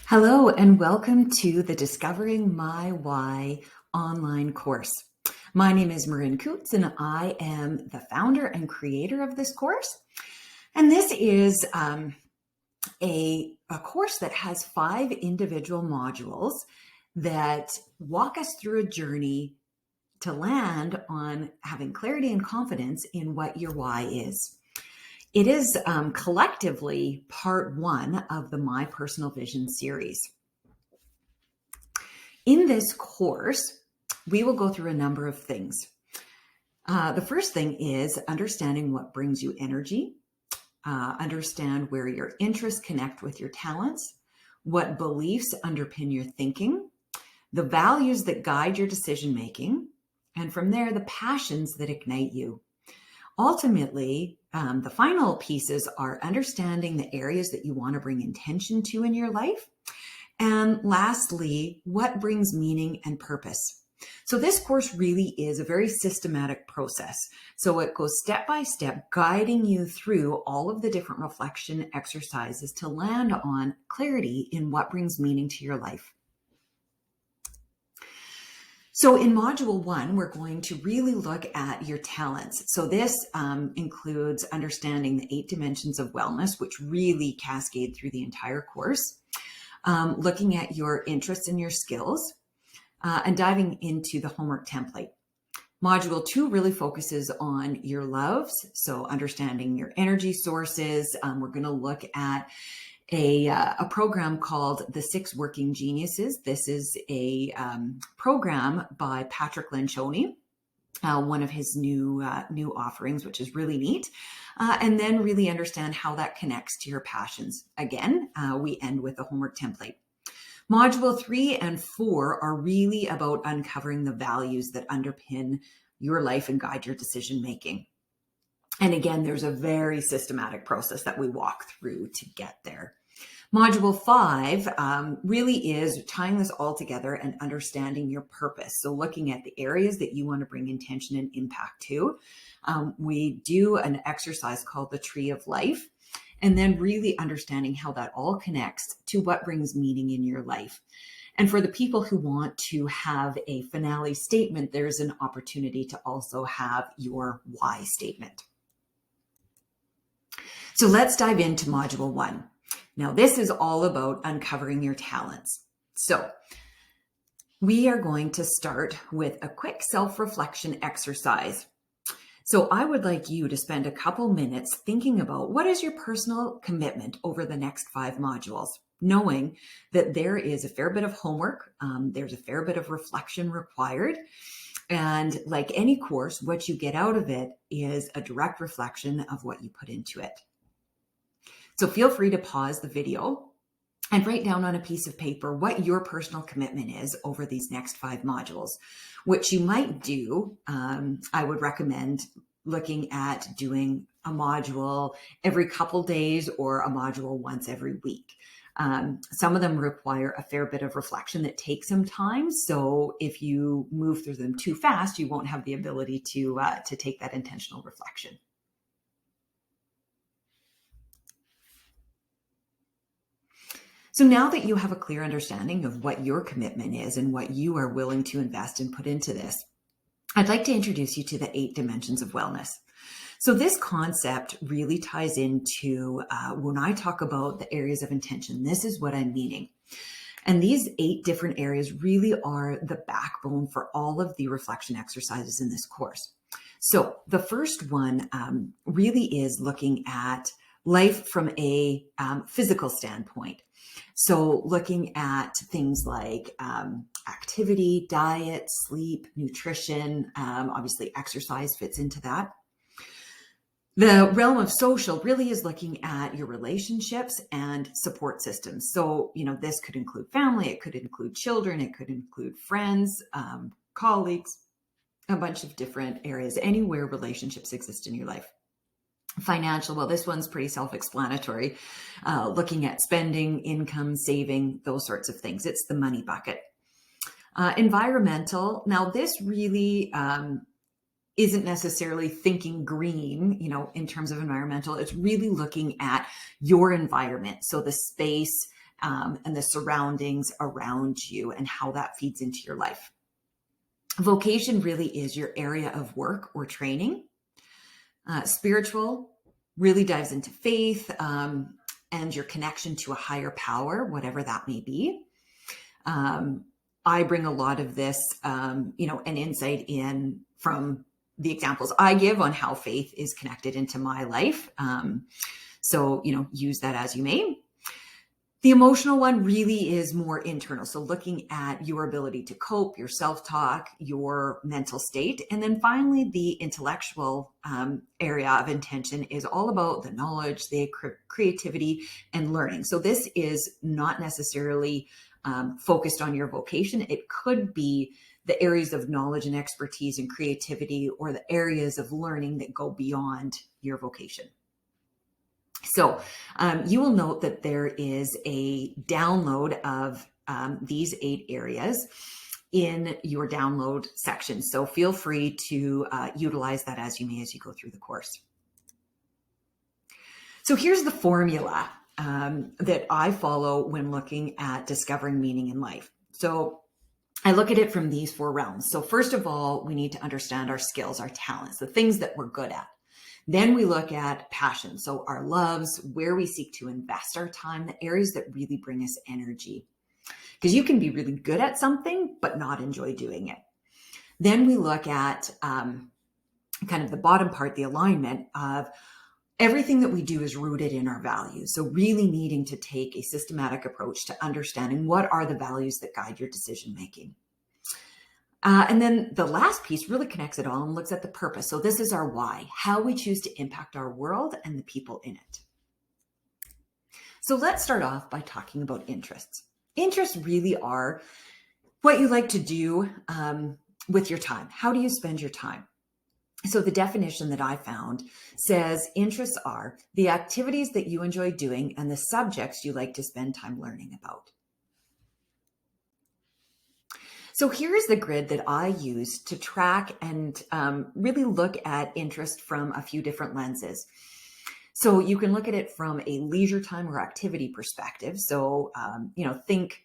Hello, and welcome to the Discovering My Why online course. My name is Marin Coots, and I am the founder and creator of this course. And this is a course that has 5 individual modules that walk us through a journey to land on having clarity and confidence in what your why is. It is collectively part 1 of the My Personal Vision series. In this course, we will go through a number of things. The first thing is understanding what brings you energy, understand where your interests connect with your talents, what beliefs underpin your thinking, the values that guide your decision making, and from there, the passions that ignite you. Ultimately, the final pieces are understanding the areas that you want to bring intention to in your life. And lastly, what brings meaning and purpose. So this course really is a very systematic process. So it goes step by step, guiding you through all of the different reflection exercises to land on clarity in what brings meaning to your life. So in module 1, we're going to really look at your talents. So this includes understanding the 8 dimensions of wellness, which really cascade through the entire course, looking at your interests and your skills, and diving into the homework template. Module 2 really focuses on your loves, so understanding your energy sources. We're going to look at a program called The 6 Working Geniuses. This is a program by Patrick Lencioni, one of his new offerings, which is really neat. And then really understand how that connects to your passions. Again, we end with a homework template. Module 3 and 4 are really about uncovering the values that underpin your life and guide your decision making. And again, there's a very systematic process that we walk through to get there. Module 5 really is tying this all together and understanding your purpose. So looking at the areas that you want to bring intention and impact to. We do an exercise called the Tree of Life, and then really understanding how that all connects to what brings meaning in your life. And for the people who want to have a finale statement, there's an opportunity to also have your why statement. So let's dive into module 1. Now, this is all about uncovering your talents. So we are going to start with a quick self-reflection exercise. So I would like you to spend a couple minutes thinking about what is your personal commitment over the next 5 modules, knowing that there is a fair bit of homework, there's a fair bit of reflection required. And like any course, what you get out of it is a direct reflection of what you put into it. So feel free to pause the video and write down on a piece of paper what your personal commitment is over these next 5 modules. What you might do, I would recommend looking at doing a module every couple days or a module once every week. Some of them require a fair bit of reflection that takes some time. So if you move through them too fast, you won't have the ability to take that intentional reflection. So now that you have a clear understanding of what your commitment is and what you are willing to invest and put into this, I'd like to introduce you to the 8 dimensions of wellness. So this concept really ties into when I talk about the areas of intention, this is what I'm meaning. And these 8 different areas really are the backbone for all of the reflection exercises in this course. So the first one really is looking at life from a physical standpoint. So looking at things like activity, diet, sleep, nutrition, obviously exercise fits into that. The realm of social really is looking at your relationships and support systems. So, this could include family, it could include children, it could include friends, colleagues, a bunch of different areas, anywhere relationships exist in your life. Financial, well, this one's pretty self-explanatory, looking at spending, income, saving, those sorts of things. It's the money bucket. Environmental, now this really isn't necessarily thinking green, in terms of environmental. It's really looking at your environment. So the space and the surroundings around you and how that feeds into your life. Vocation really is your area of work or training. Spiritual really dives into faith and your connection to a higher power, whatever that may be. I bring a lot of this, an insight in from the examples I give on how faith is connected into my life. So, use that as you may. The emotional one really is more internal. So looking at your ability to cope, your self-talk, your mental state. And then finally, the intellectual area of intention is all about the knowledge, the creativity, and learning. So this is not necessarily focused on your vocation. It could be the areas of knowledge and expertise and creativity, or the areas of learning that go beyond your vocation. So you will note that there is a download of these 8 areas in your download section. So feel free to utilize that as you may as you go through the course. So here's the formula that I follow when looking at discovering meaning in life. So I look at it from these 4 realms. So first of all, we need to understand our skills, our talents, the things that we're good at. Then we look at passion. So our loves, where we seek to invest our time, the areas that really bring us energy. Because you can be really good at something, but not enjoy doing it. Then we look at kind of the bottom part, the alignment of everything that we do is rooted in our values. So really needing to take a systematic approach to understanding what are the values that guide your decision making. And then the last piece really connects it all and looks at the purpose. So this is our why, how we choose to impact our world and the people in it. So let's start off by talking about interests. Interests really are what you like to do with your time. How do you spend your time? So the definition that I found says interests are the activities that you enjoy doing and the subjects you like to spend time learning about. So here's the grid that I use to track and really look at interest from a few different lenses. So you can look at it from a leisure time or activity perspective. So, think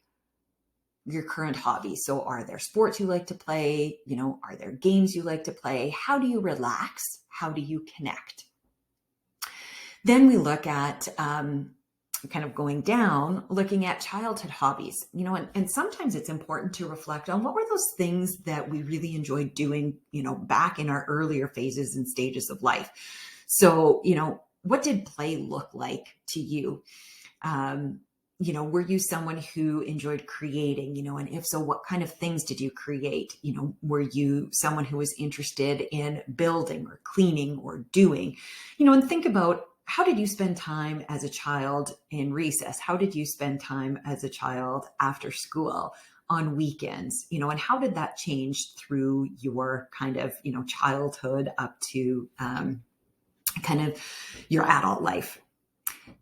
your current hobbies. So are there sports you like to play? Are there games you like to play? How do you relax? How do you connect? Then we look at kind of going down, looking at childhood hobbies, and sometimes it's important to reflect on what were those things that we really enjoyed doing, back in our earlier phases and stages of life. So, what did play look like to you? Were you someone who enjoyed creating, and if so, what kind of things did you create? Were you someone who was interested in building or cleaning or doing, and think about, how did you spend time as a child in recess? How did you spend time as a child after school, on weekends? And how did that change through your kind of, childhood up to kind of your adult life?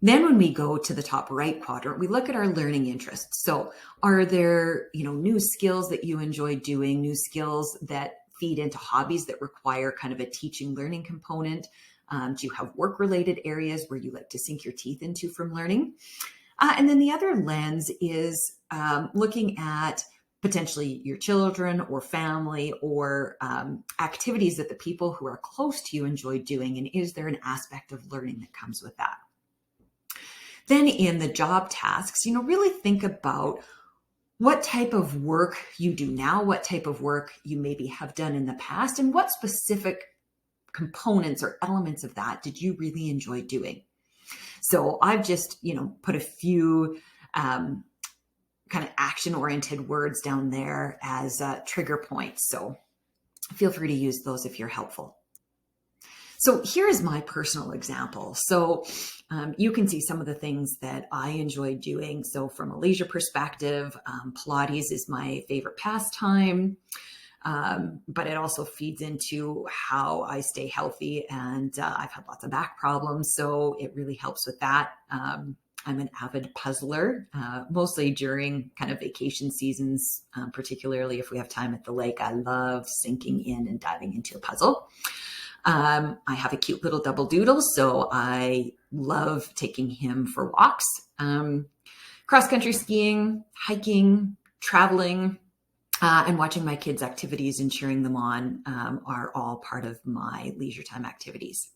Then when we go to the top right quadrant, we look at our learning interests. So are there, new skills that you enjoy doing, new skills that feed into hobbies that require kind of a teaching learning component? Do you have work-related areas where you like to sink your teeth into from learning? And then the other lens is looking at potentially your children or family or activities that the people who are close to you enjoy doing. And is there an aspect of learning that comes with that? Then in the job tasks, really think about what type of work you do now, what type of work you maybe have done in the past, and what specific components or elements of that did you really enjoy doing? So I've just, put a few kind of action-oriented words down there as trigger points. So feel free to use those if you're helpful. So here is my personal example. So you can see some of the things that I enjoy doing. So from a leisure perspective, Pilates is my favorite pastime. But it also feeds into how I stay healthy, and I've had lots of back problems, so it really helps with that. I'm an avid puzzler, mostly during kind of vacation seasons, particularly if we have time at the lake. I love sinking in and diving into a puzzle. I have a cute little double doodle, so I love taking him for walks. cross-country skiing, hiking, traveling, and watching my kids' activities and cheering them on are all part of my leisure time activities.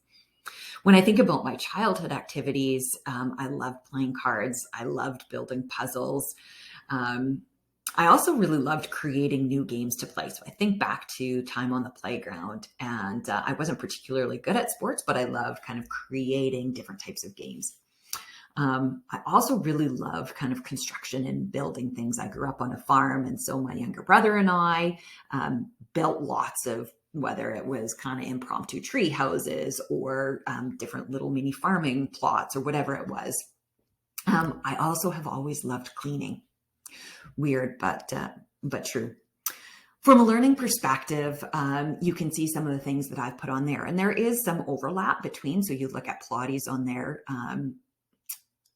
When I think about my childhood activities, I loved playing cards. I loved building puzzles. I also really loved creating new games to play. So I think back to time on the playground, and I wasn't particularly good at sports, but I loved kind of creating different types of games. I also really love kind of construction and building things. I grew up on a farm, and so my younger brother and I built lots of, whether it was kind of impromptu tree houses or different little mini farming plots or whatever it was. I also have always loved cleaning. Weird, but true. From a learning perspective, you can see some of the things that I've put on there, and there is some overlap between. So you look at Pilates on there,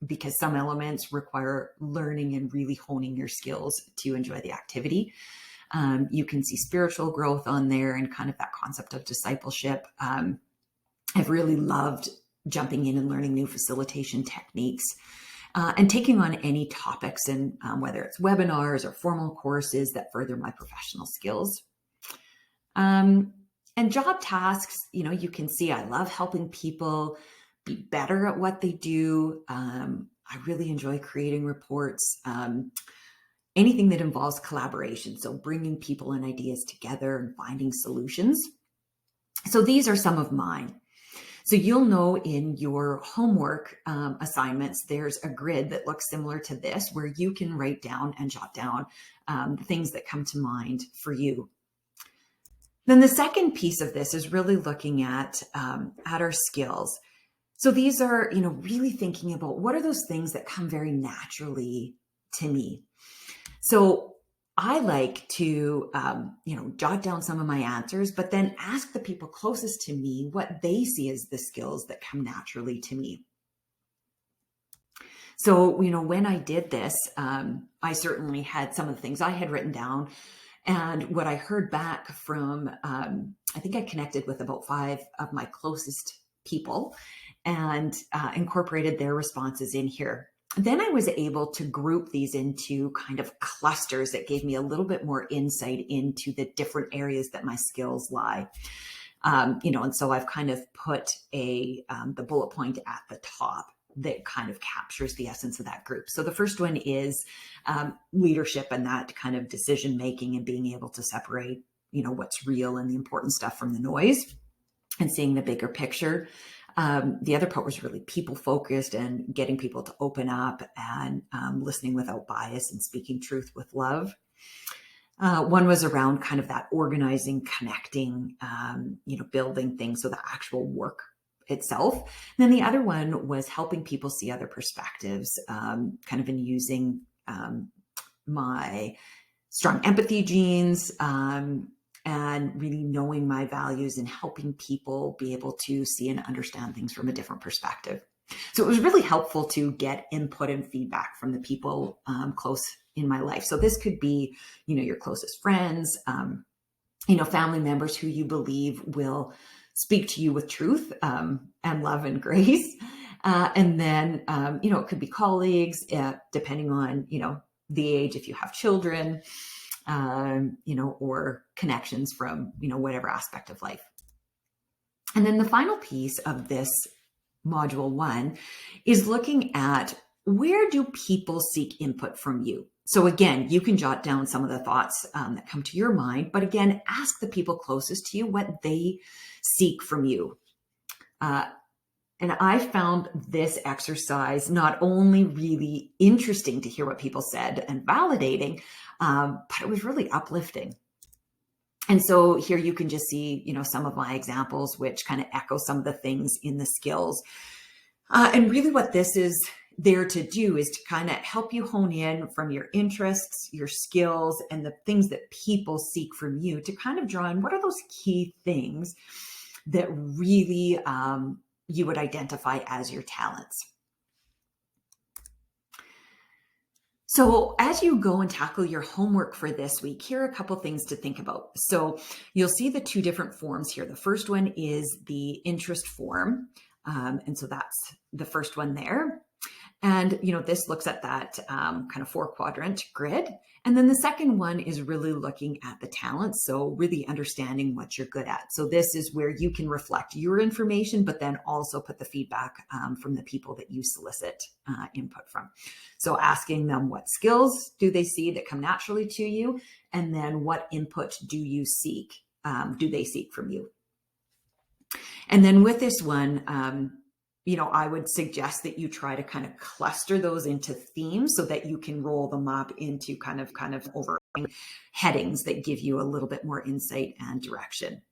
because some elements require learning and really honing your skills to enjoy the activity. You can see spiritual growth on there and kind of that concept of discipleship. I've really loved jumping in and learning new facilitation techniques. And taking on any topics, and whether it's webinars or formal courses that further my professional skills. And job tasks, you can see I love helping people be better at what they do. I really enjoy creating reports, anything that involves collaboration. So bringing people and ideas together and finding solutions. So these are some of mine. So you'll know in your homework assignments, there's a grid that looks similar to this, where you can write down and jot down the things that come to mind for you. Then the second piece of this is really looking at our skills. So these are, really thinking about what are those things that come very naturally to me. So I like to, jot down some of my answers, but then ask the people closest to me what they see as the skills that come naturally to me. So, when I did this, I certainly had some of the things I had written down, and what I heard back from, I think I connected with about 5 of my closest people and incorporated their responses in here. Then I was able to group these into kind of clusters that gave me a little bit more insight into the different areas that my skills lie. And so I've kind of put the bullet point at the top that kind of captures the essence of that group. So the first one is leadership, and that kind of decision making and being able to separate, what's real and the important stuff from the noise and seeing the bigger picture. The other part was really people focused and getting people to open up and listening without bias and speaking truth with love. One was around kind of that organizing, connecting, building things. So the actual work itself. And then the other one was helping people see other perspectives, kind of in using my strong empathy genes, and really knowing my values and helping people be able to see and understand things from a different perspective. So it was really helpful to get input and feedback from the people close in my life. So this could be, your closest friends, family members who you believe will speak to you with truth and love and grace. And then, it could be colleagues, depending on, the age, if you have children, or connections from, whatever aspect of life. And then the final piece of this module 1 is looking at, where do people seek input from you? So again, you can jot down some of the thoughts that come to your mind, but again, ask the people closest to you what they seek from you. And I found this exercise not only really interesting to hear what people said and validating, but it was really uplifting. And so here you can just see, some of my examples, which kind of echo some of the things in the skills. And really what this is there to do is to kind of help you hone in from your interests, your skills, and the things that people seek from you to kind of draw in what are those key things that really you would identify as your talents. So as you go and tackle your homework for this week, here are a couple things to think about. So you'll see the 2 different forms here. The first one is the interest form. And so that's the first one there. And, this looks at that kind of 4-quadrant grid. And then the second one is really looking at the talents. So really understanding what you're good at. So this is where you can reflect your information, but then also put the feedback from the people that you solicit input from. So asking them, what skills do they see that come naturally to you? And then what input do you seek? Do they seek from you? And then with this one, I would suggest that you try to kind of cluster those into themes so that you can roll them up into kind of over headings that give you a little bit more insight and direction.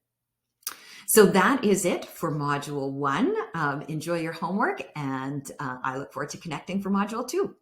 So that is it for Module 1. Enjoy your homework, and I look forward to connecting for Module 2.